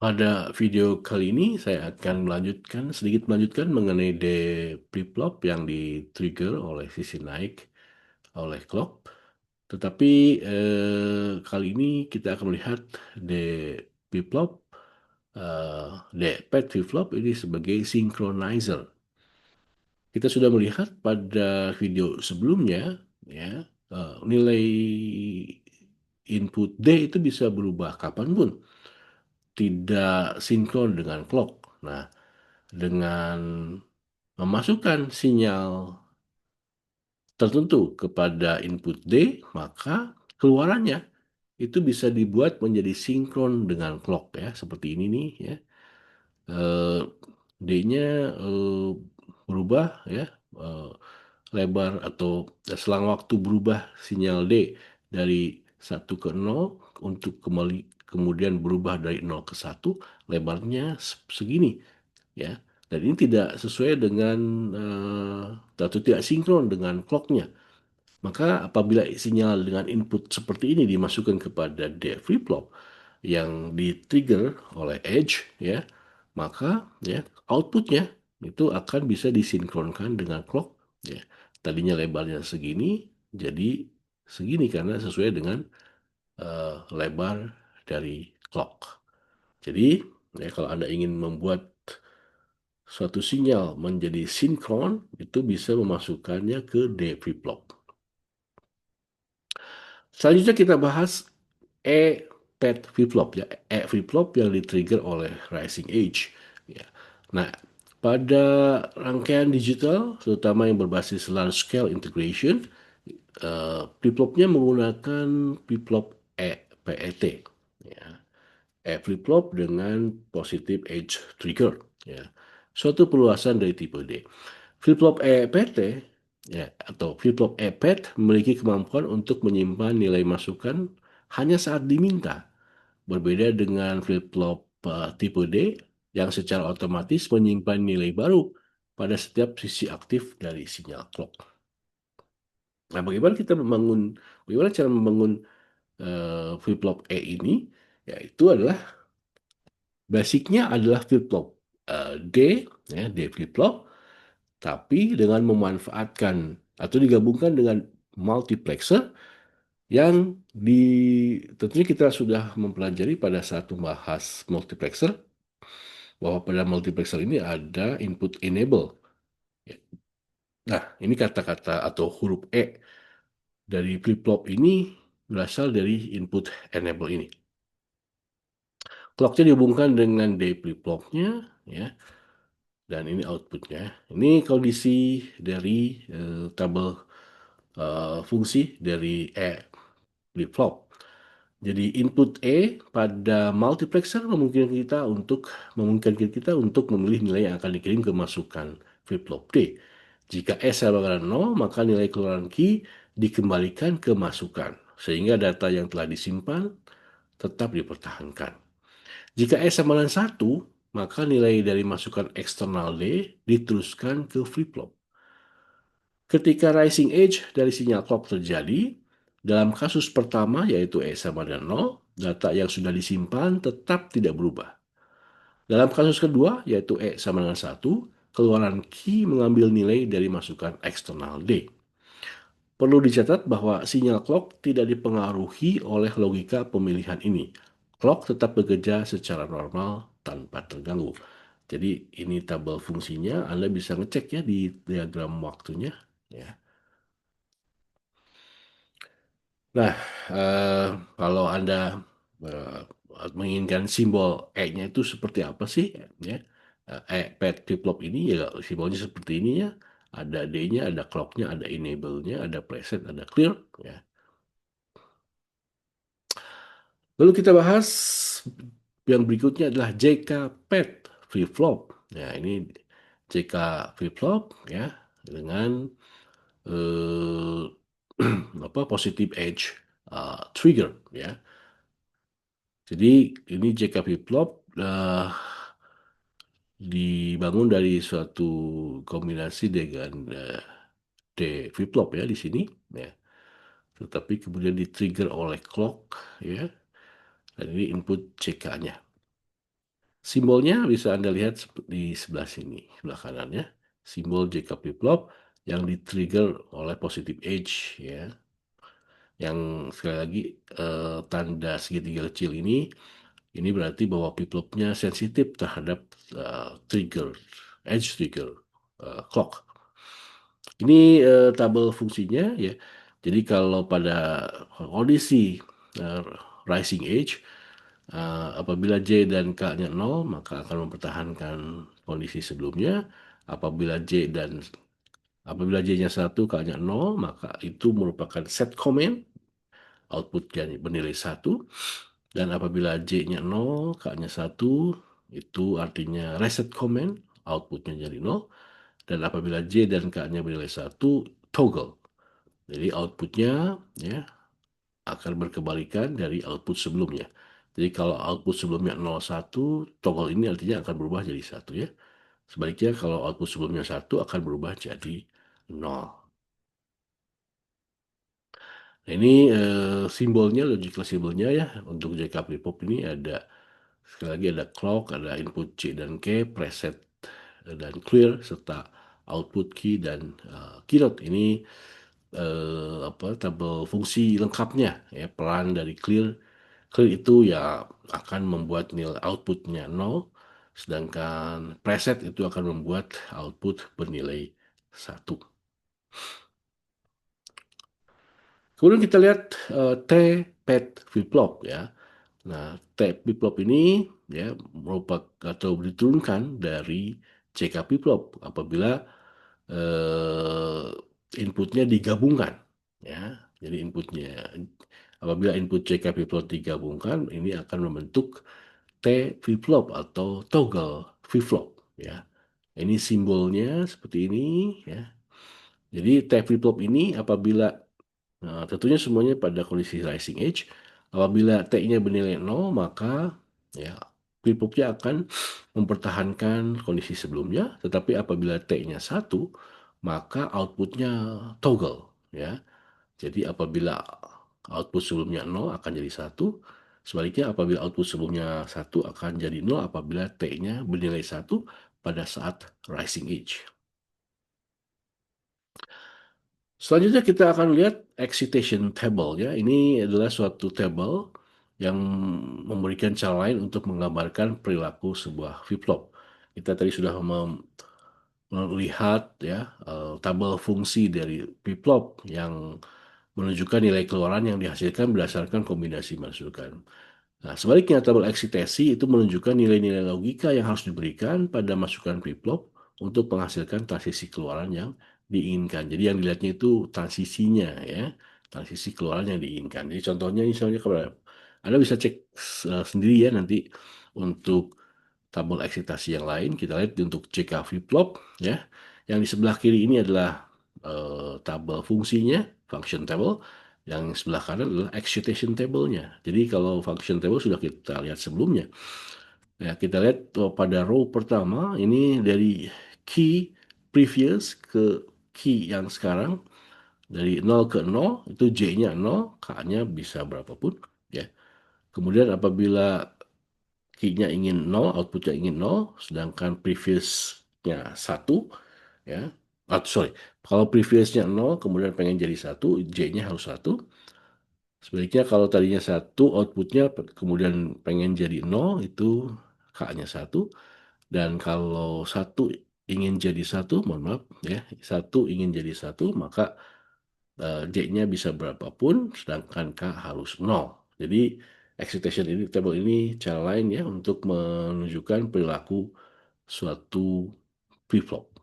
Pada video kali ini saya akan sedikit melanjutkan mengenai flip-flop yang di-trigger oleh sisi naik oleh clock. Tetapi kali ini kita akan melihat flip-flop, pad flip-flop ini sebagai synchronizer. Kita sudah melihat pada video sebelumnya, ya, nilai input D itu bisa berubah kapanpun, tidak sinkron dengan clock. Nah, dengan memasukkan sinyal tertentu kepada input D, maka keluarannya itu bisa dibuat menjadi sinkron dengan clock, ya, seperti ini nih, ya. D-nya berubah, ya, lebar atau selang waktu berubah sinyal D dari 1 ke 0 untuk kembali kemudian berubah dari 0 ke 1, lebarnya segini, ya. Dan ini tidak sesuai dengan atau tidak sinkron dengan clock-nya. Maka apabila sinyal dengan input seperti ini dimasukkan kepada D flip-flop yang di-trigger oleh edge, ya, maka ya outputnya itu akan bisa disinkronkan dengan clock, ya. Tadinya lebarnya segini jadi segini karena sesuai dengan lebar dari clock. Jadi ya, kalau Anda ingin membuat suatu sinyal menjadi sinkron, itu bisa memasukkannya ke D flip-flop. Selanjutnya kita bahas E-pad flip-flop, ya, E flip-flop yang di-trigger oleh rising edge, ya. Nah, pada rangkaian digital, terutama yang berbasis large scale integration, flip-flopnya menggunakan flip-flop PET, ya. E flip-flop dengan positive edge trigger, ya. Suatu perluasan dari tipe D. Flip-flop EPT, ya, atau flip-flop EPET memiliki kemampuan untuk menyimpan nilai masukan hanya saat diminta. Berbeda dengan flip-flop tipe D yang secara otomatis menyimpan nilai baru pada setiap sisi aktif dari sinyal clock. Nah, bagaimana cara membangun flip-flop E ini? Yaitu adalah basicnya adalah flip-flop D, ya, D flip-flop, tapi dengan memanfaatkan atau digabungkan dengan multiplexer yang tentunya kita sudah mempelajari pada saat membahas multiplexer, bahwa pada multiplexer ini ada input enable. Nah, ini kata-kata atau huruf E dari flip-flop ini berasal dari input enable ini. Clocknya dihubungkan dengan D flip-flopnya, ya, dan ini outputnya. Ini kondisi dari tabel fungsi dari E flip-flop. Jadi input E pada multiplexer memungkinkan kita untuk memilih nilai yang akan dikirim ke masukan flip-flop D. Jika E sama dengan 0, maka nilai keluaran key dikembalikan ke masukan, sehingga data yang telah disimpan tetap dipertahankan. Jika E sama dengan 1, maka nilai dari masukan eksternal D diteruskan ke flip-flop. Ketika rising edge dari sinyal clock terjadi, dalam kasus pertama yaitu E sama dengan 0, data yang sudah disimpan tetap tidak berubah. Dalam kasus kedua yaitu E sama dengan 1, keluaran key mengambil nilai dari masukan eksternal D. Perlu dicatat bahwa sinyal clock tidak dipengaruhi oleh logika pemilihan ini. Clock tetap bekerja secara normal tanpa terganggu. Jadi ini tabel fungsinya, Anda bisa ngecek ya di diagram waktunya, ya. Nah, kalau Anda eh, menginginkan simbol E-nya itu seperti apa sih, ya? Pad flip-flop ini ya simbolnya seperti ini, ya. Ada D-nya, ada clock-nya, ada enable-nya, ada preset, ada clear, ya. Lalu kita bahas yang berikutnya adalah JK pad flip-flop. Ya, ini JK flip-flop, ya, dengan eh, positive edge trigger, ya. Jadi ini JK flip-flop dibangun dari suatu kombinasi dengan D flip-flop, ya, di sini, ya. Tetapi kemudian di-trigger oleh clock, ya. Dan ini input CK-nya. Simbolnya bisa Anda lihat di sebelah sini, sebelah kanan ya. Simbol JK flip-flop yang di-trigger oleh positive edge ya. Yang sekali lagi tanda segitiga kecil ini berarti bahwa flip-flopnya sensitif terhadap trigger, edge trigger, clock. Ini tabel fungsinya ya. Jadi kalau pada kondisi uh, rising edge, apabila J dan K-nya 0, maka akan mempertahankan kondisi sebelumnya. Apabila J-nya 1, K-nya 0, maka itu merupakan set comment, outputnya bernilai 1. Dan apabila J-nya 0, K-nya 1, itu artinya reset comment, outputnya jadi 0. Dan apabila J dan K-nya bernilai 1, toggle. Jadi outputnya ya akan berkebalikan dari output sebelumnya. Jadi kalau output sebelumnya 01, toggle ini artinya akan berubah jadi 1 ya. Sebaliknya kalau output sebelumnya 1 akan berubah jadi 0. Nah, ini simbolnya, logical simbolnya ya. Untuk JK Flip-flop ini ada, sekali lagi ada clock, ada input C dan K, preset dan clear, serta output key dan keynote. Ini tabel fungsi lengkapnya ya, peran dari clear. Clear itu ya akan membuat nilai outputnya 0, sedangkan preset itu akan membuat output bernilai 1. Kemudian kita lihat T-pad flip-flop ya. Nah, T flip-flop ini ya merupakan atau diturunkan dari CK flip-flop apabila eh, inputnya digabungkan ya. Jadi apabila input CK flip-flop digabungkan, ini akan membentuk T flip-flop atau toggle flip-flop ya. Ini simbolnya seperti ini ya. Jadi T flip-flop ini apabila tentunya semuanya pada kondisi rising edge. Apabila T-nya bernilai 0, maka ya flip-flopnya akan mempertahankan kondisi sebelumnya, tetapi apabila T-nya 1, maka outputnya toggle ya. Jadi apabila output sebelumnya 0 akan jadi 1, sebaliknya apabila output sebelumnya 1 akan jadi 0 apabila T-nya bernilai 1 pada saat rising edge. Selanjutnya kita akan lihat excitation table ya. Ini adalah suatu table yang memberikan cara lain untuk menggambarkan perilaku sebuah flip-flop. Kita tadi sudah melihat ya tabel fungsi dari flip-flop yang menunjukkan nilai keluaran yang dihasilkan berdasarkan kombinasi masukan. Nah, sebaliknya tabel eksitasi itu menunjukkan nilai-nilai logika yang harus diberikan pada masukan flip-flop untuk menghasilkan transisi keluaran yang diinginkan. Jadi yang dilihatnya itu transisinya ya, transisi keluaran yang diinginkan. Jadi contohnya misalnya kalau Anda bisa cek sendiri ya nanti untuk tabel eksitasi yang lain. Kita lihat untuk CK flip-flop ya. Yang di sebelah kiri ini adalah tabel fungsinya, function table. Yang sebelah kanan adalah excitation table-nya. Jadi kalau function table sudah kita lihat sebelumnya. Ya, kita lihat pada row pertama ini dari key previous ke key yang sekarang dari 0 ke 0 itu J-nya 0, K-nya bisa berapapun ya. Kemudian apabila key-nya ingin 0, outputnya ingin 0, sedangkan previous-nya 1 ya. Sorry, kalau previous-nya 0 kemudian pengen jadi 1, J-nya harus 1. Sebaliknya kalau tadinya 1, outputnya kemudian pengen jadi 0, itu K-nya 1. Dan kalau 1 ingin jadi 1, mohon maaf ya, 1 ingin jadi 1, maka J-nya bisa berapapun, sedangkan K harus 0. Jadi excitation ini, table ini cara lain ya untuk menunjukkan perilaku suatu flip-flop.